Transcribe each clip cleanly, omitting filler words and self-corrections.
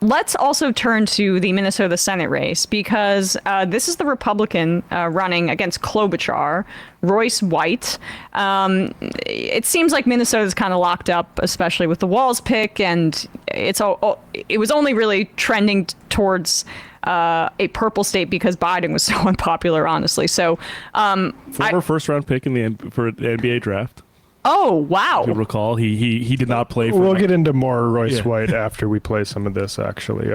let's also turn to the Minnesota Senate race, because this is the Republican running against Klobuchar, Royce White. It seems like Minnesota's kind of locked up, especially with the Walz pick, and it was only really trending towards a purple state because Biden was so unpopular, honestly. So, former first-round pick for the NBA draft. Oh, wow. If you recall, he did not play for... We'll get into more Royce White after we play some of this, actually.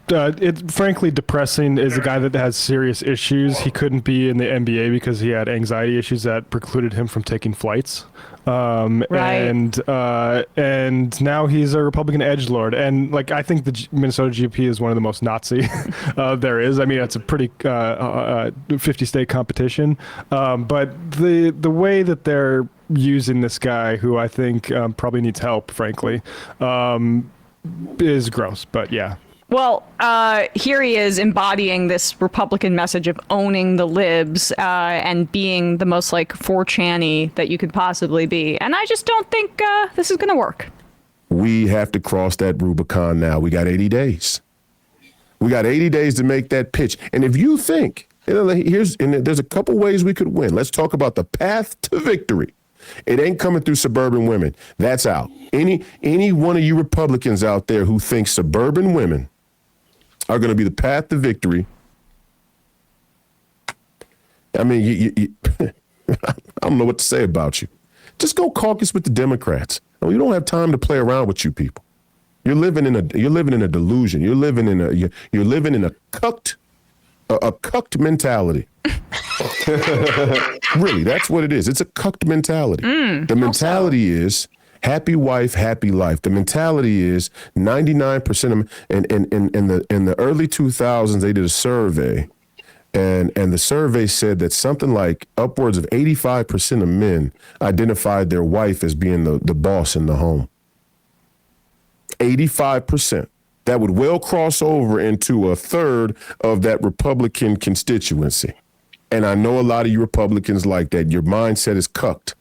It's frankly depressing. Is a guy that has serious issues. He couldn't be in the NBA because he had anxiety issues that precluded him from taking flights. Right. And now he's a Republican edgelord. And like, I think the Minnesota GOP is one of the most Nazi there is. I mean, it's a pretty 50-state competition. But the way that they're using this guy, who I think probably needs help, frankly, is gross. But yeah. Well, here he is embodying this Republican message of owning the libs and being the most like 4chan-y that you could possibly be. And I just don't think this is going to work. We have to cross that Rubicon now. We got 80 days. We got 80 days to make that pitch. And if you think, there's a couple ways we could win. Let's talk about the path to victory. It ain't coming through suburban women. That's out. Any one of you Republicans out there who think suburban women are going to be the path to victory, I mean, I don't know what to say about you. Just go caucus with the Democrats. We don't have time to play around with you people. You're living in a delusion. You're living in a cucked mentality. Really, that's what it is. It's a cucked mentality. The mentality is happy wife, happy life. The mentality is 99% of them. And in the early 2000s, they did a survey, and the survey said that something like upwards of 85% of men identified their wife as being the boss in the home. 85%. That would well cross over into a third of that Republican constituency. And I know a lot of you Republicans like that. Your mindset is cucked.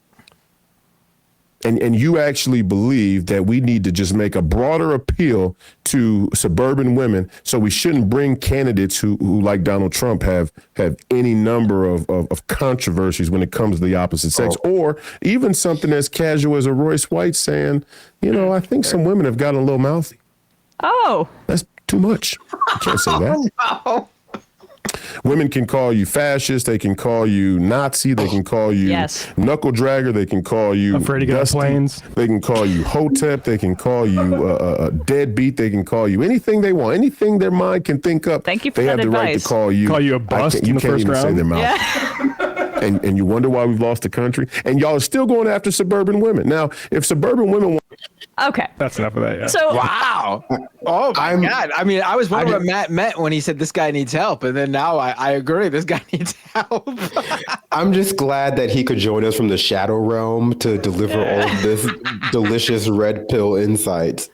And you actually believe that we need to just make a broader appeal to suburban women, so we shouldn't bring candidates who like Donald Trump, have any number of controversies when it comes to the opposite sex, or even something as casual as a Royce White saying, I think some women have gotten a little mouthy. Oh. That's too much. You can't say that. No. Women can call you fascist. They can call you Nazi. They can call you knuckle dragger. They can call you afraid to get on planes. They can call you hotep. They can call you deadbeat. They can call you anything they want. Anything their mind can think up. Thank you for they that have the right advice. to call you a bust in the first round. You can't even say their mouth. Yeah. and you wonder why we've lost the country. And y'all are still going after suburban women. Now, if suburban women want... Okay. That's enough of that, yeah. So, wow. Oh, my God. I mean, I was wondering what Matt meant when he said this guy needs help. And then now I agree. This guy needs help. I'm just glad that he could join us from the shadow realm to deliver all of this delicious red pill insights.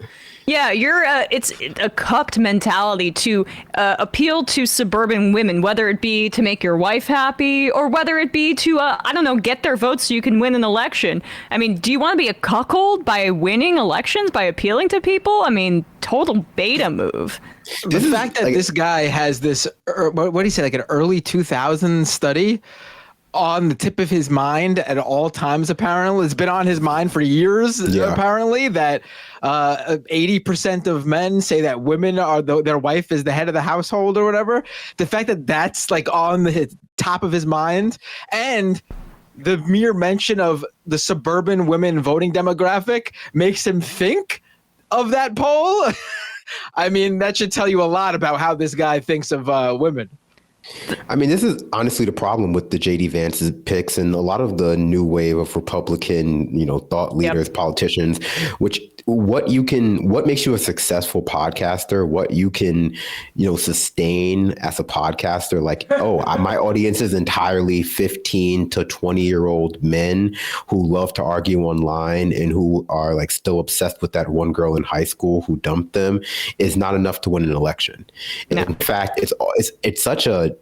Yeah, it's a cucked mentality to appeal to suburban women, whether it be to make your wife happy or whether it be to, get their votes so you can win an election. I mean, do you want to be a cuckold by winning elections, by appealing to people? I mean, total beta move. The fact that this guy has this, what did he say, like an early 2000s study on the tip of his mind at all times, apparently. It's been on his mind for years, apparently, that 80% of men say that women are their wife is the head of the household or whatever. The fact that that's like on the top of his mind, and the mere mention of the suburban women voting demographic makes him think of that poll. I mean, that should tell you a lot about how this guy thinks of women. I mean, this is honestly the problem with the J.D. Vance's picks and a lot of the new wave of Republican, thought leaders, politicians, what makes you a successful podcaster, what you can, sustain as a podcaster. Like, my audience is entirely 15 to 20-year-old men who love to argue online and who are like still obsessed with that one girl in high school who dumped them, is not enough to win an election. And in fact, it's such a,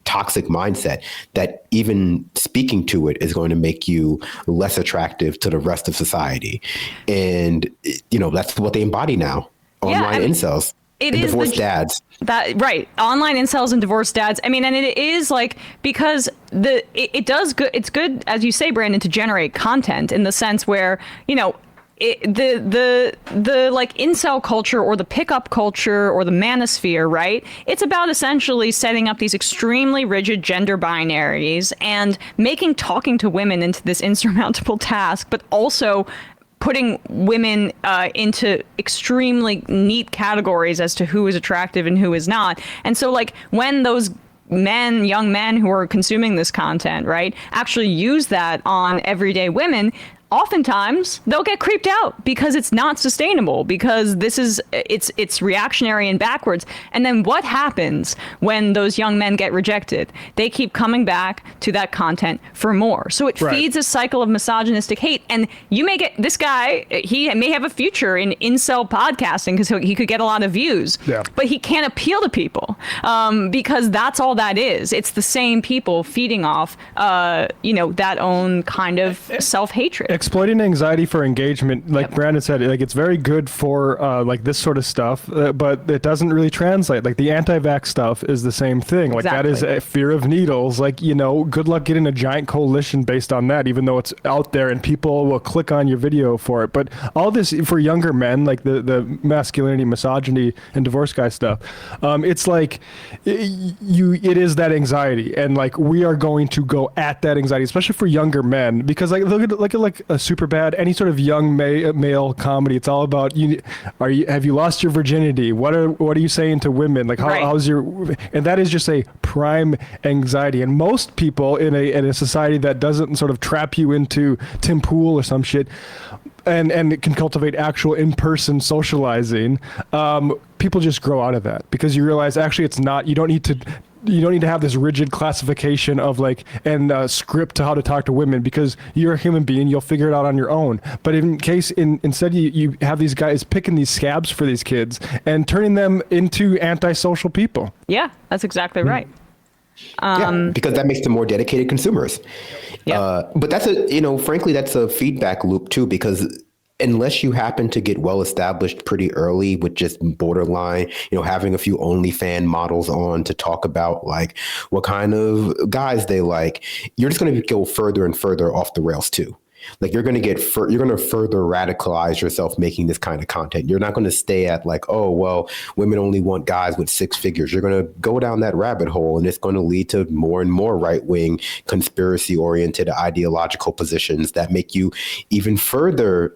toxic mindset that even speaking to it is going to make you less attractive to the rest of society. And, that's what they embody now. Online incels. and divorced dads. That right, online incels and divorced dads. I mean, and it is like, because it does good. It's good, as you say, Brandon, to generate content in the sense where, you know, the like incel culture or the pickup culture or the manosphere, right? It's about essentially setting up these extremely rigid gender binaries and making talking to women into this insurmountable task, but also putting women into extremely neat categories as to who is attractive and who is not. And so, like, when those young men who are consuming this content, right, actually use that on everyday women, oftentimes they'll get creeped out because it's not sustainable, because it's reactionary and backwards. And then what happens when those young men get rejected? They keep coming back to that content for more. So it feeds a cycle of misogynistic hate. And you may get this guy, he may have a future in incel podcasting because he could get a lot of views, but he can't appeal to people because that's all that is. It's the same people feeding off, that own kind of self-hatred. Exploiting anxiety for engagement, like Brandon said, like it's very good for like this sort of stuff, but it doesn't really translate. Like the anti-vax stuff is the same thing. Like that is a fear of needles. Like, you know, good luck getting a giant coalition based on that, even though it's out there and people will click on your video for it. But all this for younger men, like the masculinity, misogyny, and divorce guy stuff, it's like it is that anxiety, and like we are going to go at that anxiety, especially for younger men, because like look at like a Superbad, any sort of young male comedy. It's all about have you lost your virginity? What are you saying to women? Like how's your, and that is just a prime anxiety. And most people in a society that doesn't sort of trap you into Tim Pool or some shit, and it can cultivate actual in-person socializing, people just grow out of that because you realize actually it's not, you don't need to have this rigid classification of like and script to how to talk to women, because you're a human being, you'll figure it out on your own. But instead you have these guys picking these scabs for these kids and turning them into antisocial people. Yeah, that's exactly right. Because that makes them more dedicated consumers. But that's frankly, that's a feedback loop too, because unless you happen to get well established pretty early with just borderline, having a few OnlyFans models on to talk about like what kind of guys they like, you're just going to go further and further off the rails too. Like you're going to further radicalize yourself making this kind of content. You're not going to stay at like, oh, well, women only want guys with six figures. You're going to go down that rabbit hole, and it's going to lead to more and more right-wing, conspiracy-oriented ideological positions that make you even further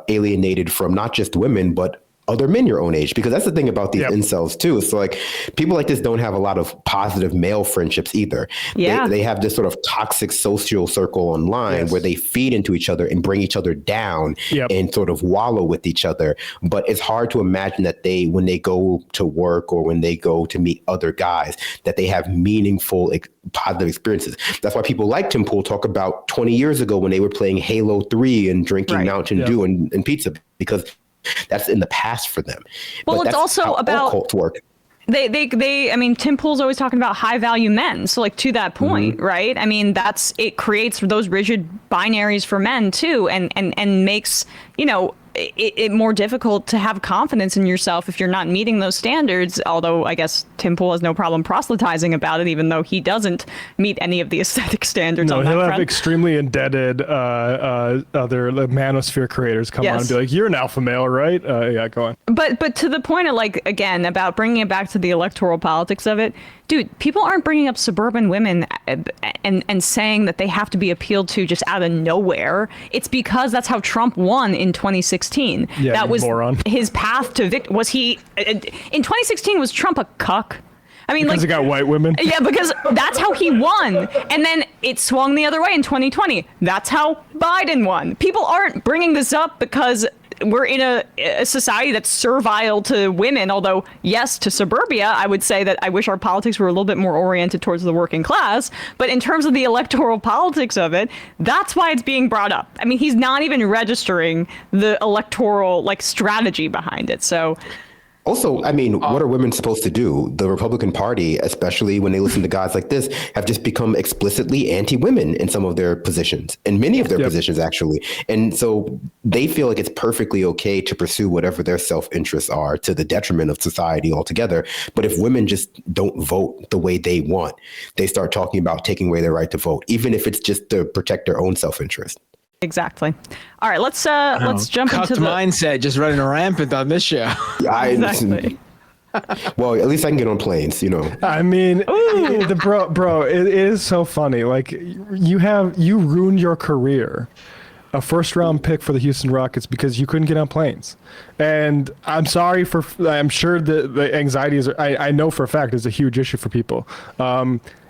alienated from not just women, but other men your own age. Because that's the thing about these incels too. It's like people like this don't have a lot of positive male friendships either. They have this sort of toxic social circle online where they feed into each other and bring each other down and sort of wallow with each other. But it's hard to imagine that when they go to work or when they go to meet other guys, that they have meaningful positive experiences. That's why people like Tim Pool talk about 20 years ago when they were playing Halo 3 and drinking Mountain Dew and pizza, because that's in the past for them. Well, but it's also about cults work. I mean, Tim Pool's always talking about high value men. So like to that point, right? I mean, it creates those rigid binaries for men too, and makes, it more difficult to have confidence in yourself if you're not meeting those standards. Although I guess Tim Pool has no problem proselytizing about it, even though he doesn't meet any of the aesthetic standards on that front. He'll have extremely indebted other Manosphere creators come on and be like, "You're an alpha male, right?" Go on. But to the point of like, again, about bringing it back to the electoral politics of it, dude, people aren't bringing up suburban women and saying that they have to be appealed to just out of nowhere. It's because that's how Trump won in 2016. Yeah, that was moron. His path to victory. Was he in 2016? Was Trump a cuck? I mean, because he got white women. Yeah, because that's how he won. And then it swung the other way in 2020. That's how Biden won. People aren't bringing this up because we're in a society that's servile to women, although, yes, to suburbia. I would say that I wish our politics were a little bit more oriented towards the working class. But in terms of the electoral politics of it, that's why it's being brought up. I mean, he's not even registering the electoral strategy behind it. So Also, I mean, what are women supposed to do? The Republican Party, especially when they listen to guys like this, have just become explicitly anti-women in some of their positions, in many of their positions, actually. And so they feel like it's perfectly okay to pursue whatever their self-interests are to the detriment of society altogether. But if women just don't vote the way they want, they start talking about taking away their right to vote, even if it's just to protect their own self-interest. Exactly. All right, let's jump into the mindset just running rampant on this show. Exactly. Well, at least I can get on planes, you know. I mean, bro, it is so funny. Like you ruined your career, a first round pick for the Houston Rockets because you couldn't get on planes. And I'm sorry I'm sure the anxiety is, I know for a fact is a huge issue for people.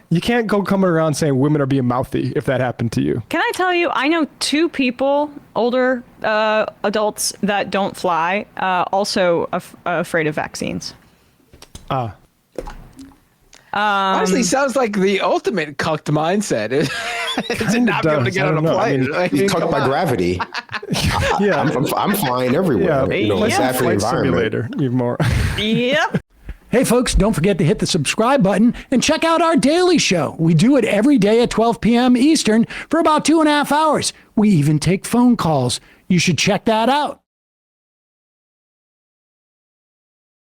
You can't go coming around saying women are being mouthy if that happened to you. Can I tell you, I know 2 people, older adults that don't fly, also afraid of vaccines. Honestly, sounds like the ultimate cucked mindset. It's to not be able to get on a plane. He's cucked by gravity. Yeah, I'm flying everywhere. Yeah, you know, it's bad for the environment. Simulator, even more. Yep. Hey folks, don't forget to hit the subscribe button and check out our daily show. We do it every day at 12 p.m. Eastern for about 2.5 hours. We even take phone calls. You should check that out.